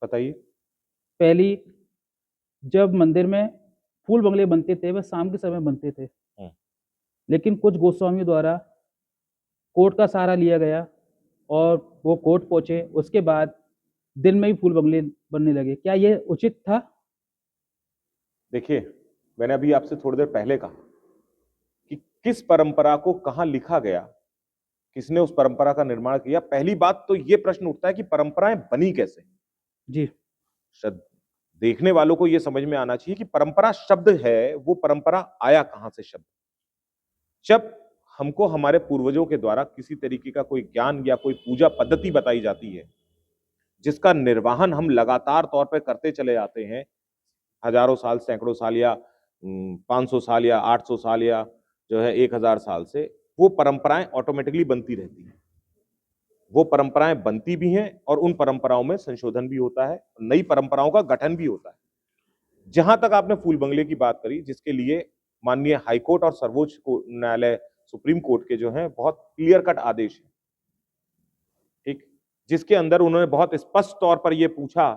बताइए। पहली, जब मंदिर में फूल बंगले बनते थे वह शाम के समय बनते थे, लेकिन कुछ गोस्वामियों द्वारा कोर्ट का सहारा लिया गया और वो कोर्ट पहुंचे, उसके बाद दिन में ही फूल बंगले बनने लगे। क्या ये उचित था? देखिए, मैंने अभी आपसे थोड़ी देर पहले कहा कि किस परंपरा को कहां लिखा गया, किसने उस परंपरा का निर्माण किया। पहली बात तो ये प्रश्न उठता है कि परंपराएं बनी कैसे। जी, देखने वालों को यह समझ में आना चाहिए कि परंपरा शब्द है, वो परंपरा आया कहां से शब्द। जब हमको हमारे पूर्वजों के द्वारा किसी तरीके का कोई ज्ञान या कोई पूजा पद्धति बताई जाती है, जिसका निर्वहन हम लगातार तौर पर करते चले जाते हैं, हजारों साल, सैकड़ों साल, या 500 साल, या 800 साल, या जो है 1000 साल से, वो परंपराएं ऑटोमेटिकली बनती रहती हैं। वो परंपराएं बनती भी हैं और उन परंपराओं में संशोधन भी होता है, नई परंपराओं का गठन भी होता है। जहां तक आपने फूल बंगले की बात करी, जिसके लिए माननीय हाईकोर्ट और सर्वोच्च न्यायालय सुप्रीम कोर्ट के जो है बहुत क्लियर कट आदेश है, ठीक, जिसके अंदर उन्होंने बहुत स्पष्ट तौर पर यह पूछा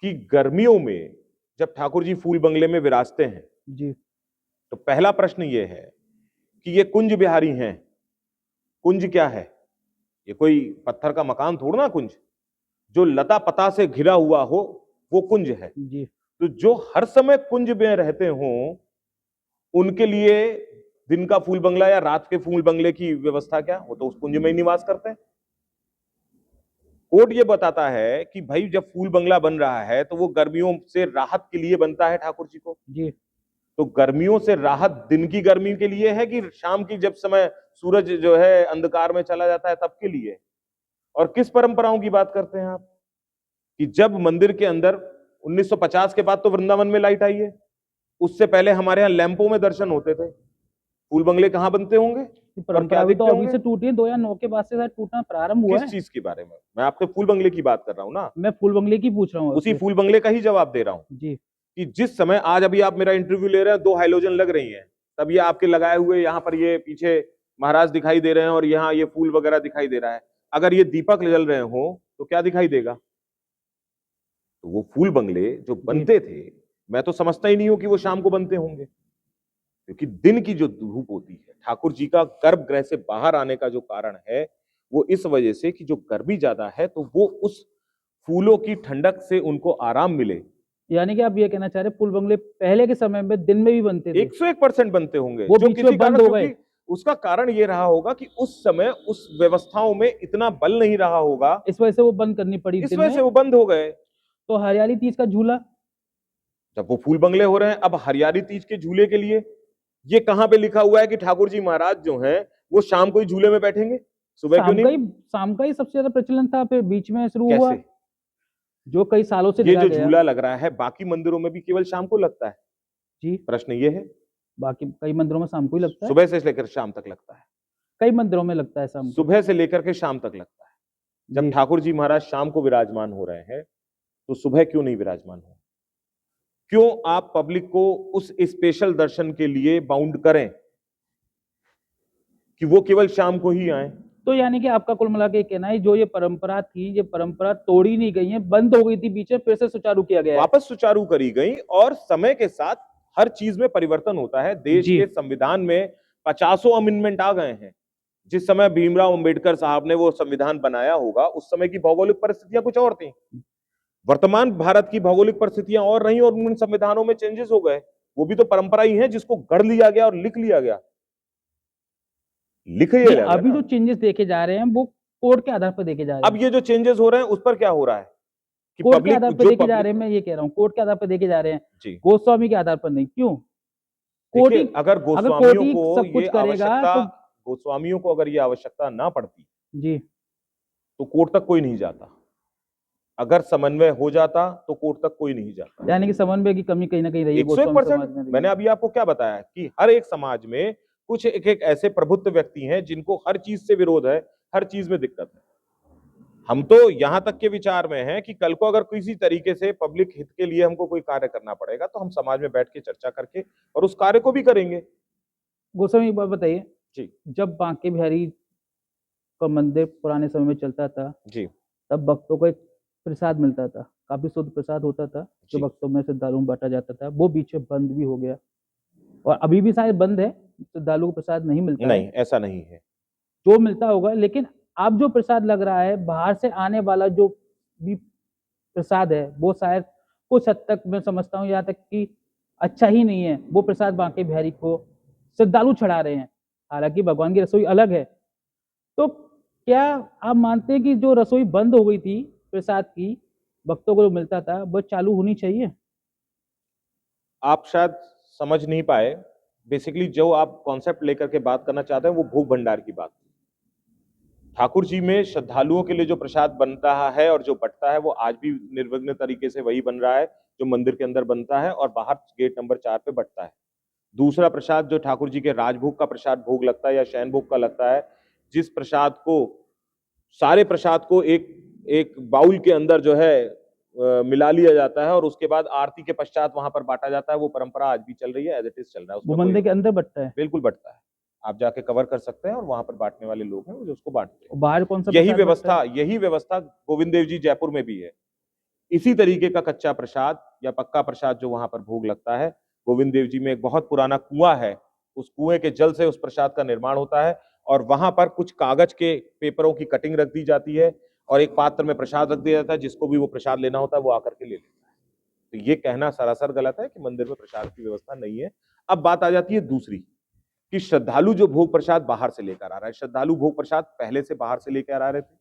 कि गर्मियों में जब ठाकुर जी फूल बंगले में विराजते हैं, जी, तो पहला प्रश्न यह है कि ये कुंज बिहारी हैं। कुंज क्या है? ये कोई पत्थर का मकान थोड़ा ना कुंज, जो लता पता से घिरा हुआ हो वो कुंज है। जी। तो जो हर समय कुंज में रहते हों, उनके लिए दिन का फूल बंगला या रात के फूल बंगले की व्यवस्था क्या? वो तो उस कुंज में ही निवास करते हैं। कोर्ट ये बताता है कि भाई जब फूल बंगला बन रहा है तो वो गर्मियों से राहत के लिए बनता है ठाकुर जी को। जी, तो गर्मियों से राहत दिन की गर्मी के लिए है कि शाम की जब समय सूरज जो है अंधकार में चला जाता है तब के लिए? और किस परंपराओं की बात करते हैं आप कि जब मंदिर के अंदर 1950 के बाद तो वृंदावन में लाइट आई है, उससे पहले हमारे यहाँ लैंपों में दर्शन होते थे। फूल बंगले कहां बनते होंगे और क्या परंपरा भी तो दिखते अभी होंगे? से टूटी है, 2009 के बाद से शायद टूटना प्रारंभ हुआ किस है। चीज के बारे में? मैं आपसे फूल बंगले की बात कर रहा हूं ना, मैं फूल बंगले की पूछ रहा हूँ उसी आपसे। फूल बंगले का ही जवाब दे रहा हूं जी, कि जिस समय आज अभी आप मेरा इंटरव्यू ले रहे हैं, दो हाइलोजन लग रही हैं, तब ये आपके लगाए हुए यहाँ पर ये पीछे महाराज दिखाई दे रहे हैं और यहाँ ये फूल वगैरह दिखाई दे रहा है। अगर ये दीपक जल रहे हो तो क्या दिखाई देगा? तो वो फूल बंगले जो जी। बनते थे, मैं तो समझता ही नहीं हूं कि वो शाम को बनते होंगे, क्योंकि दिन की जो धूप होती है, ठाकुर जी का गर्भगृह से बाहर आने का जो कारण है वो इस वजह से कि जो गर्मी ज्यादा है, तो वो उस फूलों की ठंडक से उनको आराम मिले। यानी कि आप ये कहना चाह रहे हैं फूल बंगले पहले के समय में दिन में भी बनते थे, 101% बनते होंगे, वो जो बीच किसी में कारण, बंद हो गए। क्योंकि उसका कारण ये रहा होगा कि उस समय उस व्यवस्थाओं में इतना बल नहीं रहा होगा, इस वजह से वो बंद करनी पड़ी इस दिन वजह में। से वो बंद हो गए। तो हरियाली तीज का झूला? जब वो फूल बंगले हो रहे हैं, अब हरियाली तीज के झूले के लिए ये कहां पे लिखा हुआ है कि ठाकुर जी महाराज जो हैं वो शाम को ही झूले में बैठेंगे? सुबह क्यों नहीं? शाम का ही सबसे ज्यादा प्रचलन था, फिर बीच में शुरू हुआ, कैसे? जो कई सालों से ये लगा जो गया। झूला लग रहा है बाकी मंदिरों में भी केवल शाम को लगता है? जी, प्रश्न ये है। बाकी कई मंदिरों में शाम को ही लगता है। सुबह से लेकर शाम तक लगता है। कई मंदिरों में लगता है शाम को। सुबह से लेकर के शाम तक लगता है। जब जी, ठाकुर जी महाराज शाम को विराजमान हो रहे हैं, तो सुबह क्यों नहीं विराजमान हो? क्यों आप पब्लिक को उस स्पेशल दर्शन के लिए बाउंड करें कि वो केवल शाम को ही आए? तो यानी कि आपका कुल मिला के कहना है जो ये परंपरा थी, ये परंपरा तोड़ी नहीं गई है, बंद हो गई थी बीच में, फिर से सुचारू किया गया है। वापस सुचारू करी गई, और समय के साथ हर चीज में परिवर्तन होता है। देश जी, के संविधान में 50 अमेंडमेंट आ गए हैं। जिस समय भीमराव अंबेडकर साहब ने वो संविधान बनाया होगा, उस समय की भौगोलिक परिस्थितियां कुछ और थी। वर्तमान भारत की भौगोलिक परिस्थितियां और रही और उन संविधानों में चेंजेस हो गए। वो भी तो परंपरा ही है जिसको गढ़ लिया गया और लिख लिया गया, लिख नहीं, लिया गया अभी ना। जो चेंजेस देखे जा रहे हैं वो कोर्ट के आधार पर देखे जा रहे अब हैं। ये जो चेंजेस हो रहे हैं उस पर क्या हो रहा है कि कोर्ट के पब्लिक, आधार पर जो देखे जा रहे पब्लिक, हैं, मैं ये कह रहा हूँ कोर्ट के आधार पर देखे जा रहे हैं, जी गोस्वामी के आधार पर नहीं। क्यों? कोर्ट ही, देखिए, अगर अगर कोर्ट गोस्वामियों ही को सब ये कुछ करेगा आवश्यकता, तो। गोस्वामियों को अगर ये आवश्यकता ना पड़ती जी, तो कोर्ट तक कोई नहीं जाता। अगर समन्वय हो जाता तो कोर्ट तक कोई नहीं जाता। यानी कि समन्वय की कमी कहीं ना कहीं रही है, एक सौ एक गोस्वामी परसेंट समाज में रही मैंने है। अभी आपको क्या बताया कि हर एक समाज में कुछ एक एक ऐसे प्रबुद्ध व्यक्ति हैं जिनको हर चीज से विरोध है, हर चीज में दिक्कत है। हम तो यहां तक के विचार में हैं कि कल को अगर किसी तरीके से पब्लिक हित के लिए हमको कोई कार्य करना पड़ेगा तो हम समाज में बैठ के चर्चा करके और उस कार्य को भी करेंगे। गोस्वामी एक बात बताइए, जी जब बांके बिहारी का मंदिर पुराने समय में चलता था, जी तब भक्तों को एक प्रसाद मिलता था, काफ़ी शुद्ध प्रसाद होता था, जो जी। भक्तों में श्रद्धालुओं में बाँटा जाता था, वो बीच में बंद भी हो गया और अभी भी शायद बंद है, श्रद्धालुओं को प्रसाद नहीं मिलता है। नहीं, ऐसा नहीं है। जो मिलता होगा, लेकिन अब जो प्रसाद लग रहा है, बाहर से आने वाला जो भी प्रसाद है, वो शायद कुछ हद तक मैं समझता हूँ यहाँ तक कि अच्छा ही नहीं है। वो प्रसाद बांके बिहारी को श्रद्धालु चढ़ा रहे हैं, हालाँकि भगवान की रसोई अलग है। तो क्या आप मानते हैं कि जो रसोई बंद हो गई थी प्रसाद की, भक्तों को जो मिलता था, वो चालू होनी चाहिए? आप शायद समझ नहीं पाए। बेसिकली जो आप कॉन्सेप्ट लेकर के बात करना चाहते हैं, वो भूख भंडार की बात। ठाकुर जी में श्रद्धालुओं के लिए जो प्रसाद बन रहा है और जो बँटता है, वो आज भी निर्विघ्न तरीके से वही बन रहा है, जो मंदिर के अंदर बनता है और बाहर गेट नंबर 4 पे बँटता है। दूसरा प्रसाद जो ठाकुर जी के राजभोग का प्रसाद भोग लगता है या शयन भोग का लगता है, जिस प्रसाद को सारे प्रसाद को एक एक बाउल के अंदर जो है मिला लिया जाता है और उसके बाद आरती के पश्चात वहां पर बांटा जाता है, वो परंपरा आज भी चल रही है, एज इट इज चल रहा है, वो उसमें कोई मंदिर के अंदर बँटता है बिल्कुल बंटता है। आप जाके कवर कर सकते हैं और वहां पर बांटने वाले लोग हैं वो जो उसको बांटते और हैं। बाहर कौन-सा प्रसाद बँटता है? यही व्यवस्था गोविंद देव जी जयपुर में भी है। इसी तरीके का कच्चा प्रसाद या पक्का प्रसाद जो वहां पर भोग लगता है, गोविंद देव जी में एक बहुत पुराना कुआं है, उस कुएं के जल से उस प्रसाद का निर्माण होता है और वहां पर कुछ कागज के पेपरों की कटिंग रख दी जाती है और एक पात्र में प्रसाद रख दिया जाता है, जिसको भी वो प्रसाद लेना होता है वो आकर के ले लेता है। तो ये कहना सरासर गलत है कि मंदिर में प्रसाद की व्यवस्था नहीं है। अब बात आ जाती है दूसरी, कि श्रद्धालु जो भोग प्रसाद बाहर से लेकर आ रहा है, श्रद्धालु भोग प्रसाद पहले से बाहर से लेकर आ रहे थे,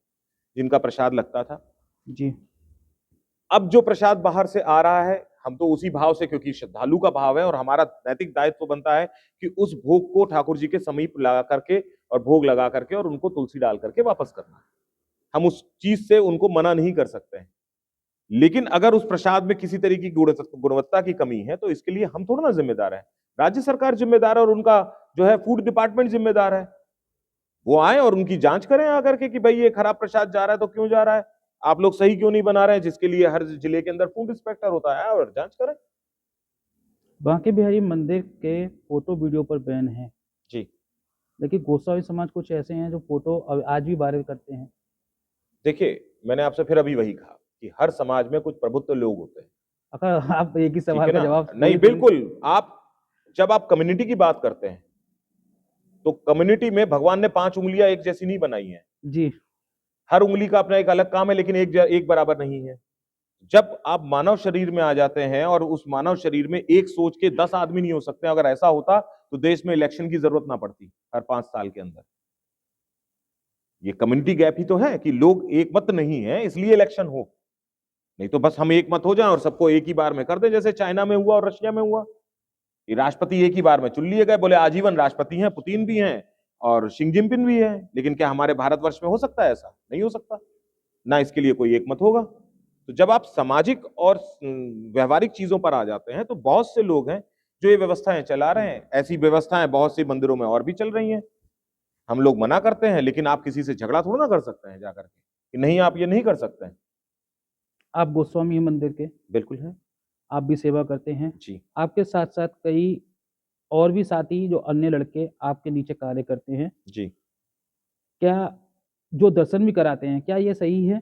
जिनका प्रसाद लगता था। जी, अब जो प्रसाद बाहर से आ रहा है, हम तो उसी भाव से, क्योंकि श्रद्धालु का भाव है और हमारा नैतिक दायित्व बनता है कि उस भोग को ठाकुर जी के समीप लगा करके और भोग लगा करके और उनको तुलसी डाल करके वापस करना है। हम उस चीज से उनको मना नहीं कर सकते हैं। लेकिन अगर उस प्रसाद में किसी तरह की गुणवत्ता की कमी है, तो इसके लिए हम थोड़ा ना जिम्मेदार है। राज्य सरकार जिम्मेदार है और उनका जो है फूड डिपार्टमेंट जिम्मेदार है। वो आए और उनकी जांच करें आकर के कि भाई ये खराब प्रसाद जा रहा है तो क्यों जा रहा है, आप लोग सही क्यों नहीं बना रहे हैं, जिसके लिए हर जिले के अंदर फूड इंस्पेक्टर होता है और जांच करें। बांके बिहारी मंदिर के फ़ोटो वीडियो पर बैन है, जी। लेकिन गोस्वामी समाज कुछ ऐसे हैं जो फ़ोटो आज भी वायरल करते हैं। देखिए, मैंने आपसे फिर अभी वही कहा कि हर समाज में कुछ प्रबुद्ध लोग होते हैं। अगर आप एक ही ठीक सवाल है का ना? जवाब नहीं, पूरी थोड़ी। बिल्कुल। आप जब आप कम्युनिटी की बात करते हैं, तो कम्युनिटी में भगवान ने 5 उँगलियां एक जैसी नहीं बनाई हैं। जी, हर उँगली का अपना एक अलग काम है, लेकिन एक बराबर नहीं है। जब आप मानव शरीर में आ जाते हैं और उस मानव शरीर में एक सोच के 10 आदमी नहीं हो सकते, अगर ऐसा होता तो देश में इलेक्शन की जरूरत ना पड़ती हर 5 साल के अंदर। ये कम्युनिटी गैप ही तो है कि लोग एक मत नहीं है, इसलिए इलेक्शन हो। नहीं तो बस हम एक मत हो जाएं और सबको एक ही बार में कर दें, जैसे चाइना में हुआ और रशिया में हुआ। ये राष्ट्रपति एक ही बार में चुन लिए गए, बोले आजीवन राष्ट्रपति हैं, पुतिन भी हैं और शी जिनपिंग भी है। लेकिन क्या हमारे भारतवर्ष में हो सकता है ऐसा? नहीं हो सकता। ना इसके लिए कोई एक मत होगा। तो जब आप सामाजिक और व्यवहारिक चीजों पर आ जाते हैं, तो बहुत से लोग हैं जो ये व्यवस्थाएं चला रहे हैं। ऐसी व्यवस्थाएं बहुत सी मंदिरों में और भी चल रही हैं। हम लोग मना करते हैं, लेकिन आप किसी से झगड़ा थोड़ा ना कर सकते हैं जाकर के कि नहीं आप ये नहीं कर सकते हैं। आप गोस्वामी हैं मंदिर के, बिल्कुल है। आप भी सेवा करते हैं। जी। आपके साथ-साथ कई और भी साथी जो अन्य लड़के आपके नीचे कार्य करते हैं। जी। क्या जो दर्शन भी कराते हैं, क्या ये सही है?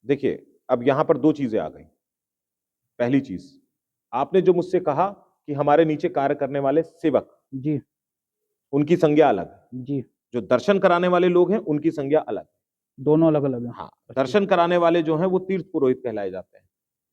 देखिए, अब यहां पर दो चीजें आ गई। पहली चीज, आपने जो मुझसे कहा कि हमारे नीचे कार्य करने वाले सेवक, जी, उनकी संज्ञा अलग है। जी, जो दर्शन कराने वाले लोग हैं, उनकी संज्ञा अलग है। दोनों अलग-अलग हैं। हाँ, अच्छी। दर्शन कराने वाले जो हैं वो तीर्थ पुरोहित कहलाए जाते हैं,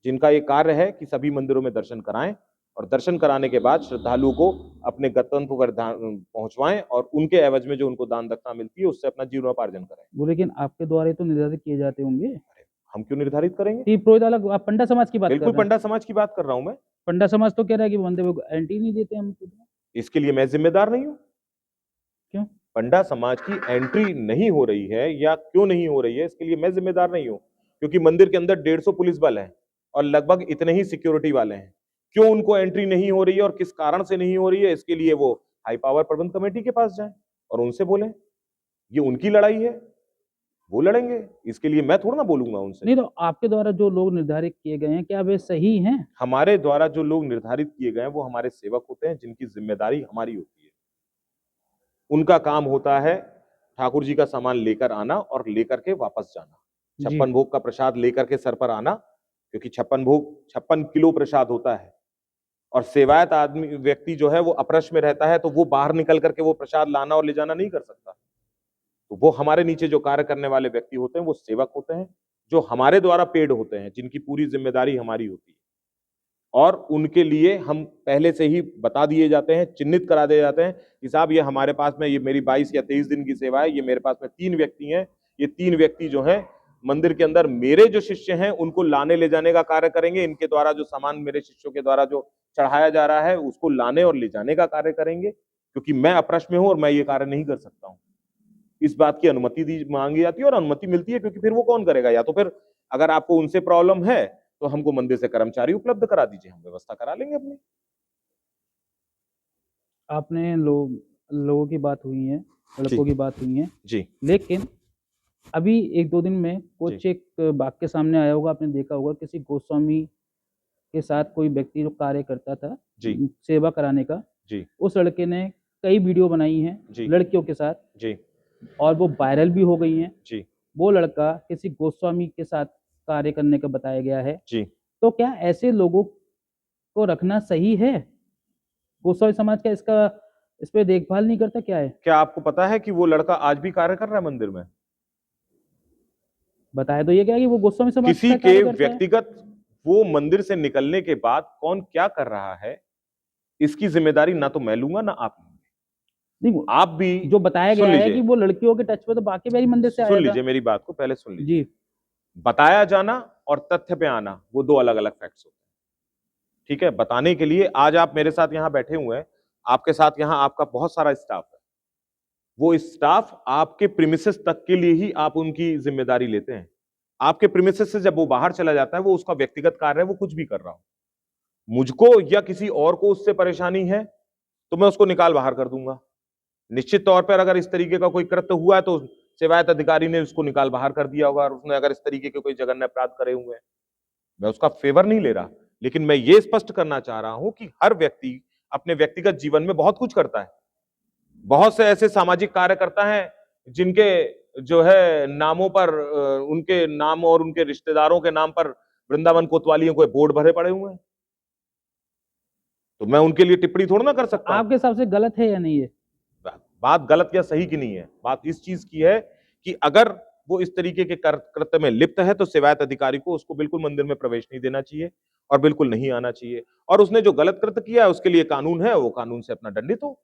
जिनका ये कार्य है कि सभी मंदिरों में दर्शन कराएं और दर्शन कराने के बाद श्रद्धालुओं को अपने गंतव्य पर पहुंचवाएं और उनके एवज में जो उनको दान दक्षिणा मिलती है उससे अपना जीवनोपार्जन करें। वो लेकिन आपके द्वारा ही तो निर्धारित किए जाते होंगे। अरे, हम क्यों निर्धारित करेंगे? तीर्थ पुरोहित अलग, आप पंडा समाज की बात कर बिल्कुल रहे हैं। पंडा समाज की बात कर रहा हूं मैं। पंडा समाज तो कह रहा है कि मंदिर को एंट्री नहीं देते हम तो। इसके लिए मैं जिम्मेदार नहीं हूं। क्यों? पंडा समाज की एंट्री नहीं हो रही है या क्यों नहीं हो रही है, इसके लिए मैं जिम्मेदार नहीं हूं, क्योंकि मंदिर के अंदर 150 पुलिस बल है और लगभग इतने ही सिक्योरिटी वाले हैं। क्यों उनको एंट्री नहीं हो रही है और किस कारण से नहीं हो रही है, इसके लिए वो हाई पावर प्रबंध कमेटी के पास जाएं और उनसे बोलें। ये उनकी लड़ाई है, वो लड़ेंगे। इसके लिए मैं थोड़ा ना बोलूंगा उनसे। नहीं तो आपके द्वारा जो लोग निर्धारित किए गए हैं, क्या वे सही हैं? हमारे द्वारा जो लोग निर्धारित किए गए हैं वो हमारे सेवक होते हैं, जिनकी जिम्मेदारी हमारी होती है। उनका काम होता है ठाकुर जी का सामान लेकर आना और लेकर के वापस जाना। जी। 56 भोग का प्रसाद लेकर के सर पर आना, क्योंकि 56 भोग 56 किलो प्रसाद होता है और सेवायत आदमी व्यक्ति जो है वो अपरश में रहता है, तो वो बाहर निकल करके वो प्रसाद लाना और ले जाना नहीं कर सकता। तो वो हमारे नीचे जो कार्य करने वाले व्यक्ति होते हैं वो सेवक होते हैं, जो हमारे द्वारा पेड होते हैं, जिनकी पूरी जिम्मेदारी हमारी होती है और उनके लिए हम पहले से ही बता दिए जाते हैं, चिन्हित करा दिए जाते हैं कि साहब ये हमारे पास में, ये मेरी 22 या 23 दिन की सेवा है, ये मेरे पास में 3 व्यक्ति हैं, ये 3 व्यक्ति जो हैं मंदिर के अंदर मेरे जो शिष्य हैं उनको लाने ले जाने का कार्य करेंगे, इनके द्वारा जो सामान मेरे शिष्यों के द्वारा जो चढ़ाया जा रहा है उसको लाने और ले जाने का कार्य करेंगे, क्योंकि मैं अपरश में हूं और मैं ये कार्य नहीं कर सकता हूं। इस बात की अनुमति दी मांगी जाती है और अनुमति मिलती है, क्योंकि फिर वो कौन करेगा? या तो फिर अगर आपको उनसे प्रॉब्लम है तो हमको मंदिर से कर्मचारी उपलब्ध करा दीजिए, हम व्यवस्था करा लेंगे अपनी। आपने लोगों की बात हुई है, लड़कों की बात हुई है, जी लेकिन अभी 1-2 दिन में जी कुछ एक वाक्य सामने आया होगा, आपने देखा होगा, किसी गोस्वामी के साथ कोई व्यक्ति जो कार्य करता था जी सेवा कराने का, जी उस लड़के ने कई वीडियो बनाई हैं जी लड़कियों के साथ जी और वो वायरल भी हो गई हैं। जी वो लड़का किसी गोस्वामी के साथ कार्य करने का बताया गया है। जी। तो क्या ऐसे लोगों को रखना सही है? गोस्वामी समाज क्या इस पे देखभाल नहीं करता, क्या है? क्या आपको पता है कि वो लड़का आज भी कार्य कर रहा है मंदिर में? बताया तो ये गया कि वो गोस्वामी समाज किसी का के कार्य करता है। व्यक्तिगत वो मंदिर से निकलने के बाद कौन क्या कर रहा है, इसकी जिम्मेदारी ना तो मैं लूंगा ना आप लूंगे। नहीं, आप भी जो बताया सुन गया है लीजिए, कि वो लड़कियों के टच में तो बाकी भी मंदिर से सुन आया था। लीजिए मेरी बात को पहले सुन लीजिए। जी, बताया जाना और तथ्य पे आना वो दो अलग अलग फैक्ट्स होते हैं। ठीक है, बताने के लिए आज आप मेरे साथ यहाँ बैठे हुए हैं, आपके साथ यहाँ आपका बहुत सारा स्टाफ है, वो स्टाफ आपके प्रीमिसेस तक के लिए ही आप उनकी जिम्मेदारी लेते हैं। आपके प्रीमिसेस से जब वो बाहर चला जाता है, वो उसका व्यक्तिगत कार्य है, वो कुछ भी कर रहा हो, मुझको या किसी और को उससे परेशानी है तो मैं उसको निकाल बाहर कर दूंगा। निश्चित तौर पर अगर इस तरीके का कोई कृत्य हुआ है तो सेवायत अधिकारी ने उसको निकाल बाहर कर दिया होगा, और उसने अगर इस तरीके के कोई जघन्य अपराध करे हुए हैं, मैं उसका फेवर नहीं ले रहा, लेकिन मैं ये स्पष्ट करना चाह रहा हूं कि हर व्यक्ति अपने व्यक्तिगत जीवन में बहुत कुछ करता है, बहुत से ऐसे सामाजिक कार्य करता है जिनके जो है नामों पर उनके नाम और उनके रिश्तेदारों के नाम पर वृंदावन कोतवालियों को बोर्ड भरे पड़े हुए हैं, तो मैं उनके लिए टिप्पणी थोड़ा ना कर सकता हूं। आपके हिसाब से गलत है या नहीं है? बात गलत या सही की नहीं है, बात इस चीज की है कि अगर वो इस तरीके के कृत्य में लिप्त है तो सेवायत अधिकारी को उसको बिल्कुल मंदिर में प्रवेश नहीं देना चाहिए और बिल्कुल नहीं आना चाहिए, और उसने जो गलत कृत्य किया है उसके लिए कानून है, वो कानून से अपना दंडित हो।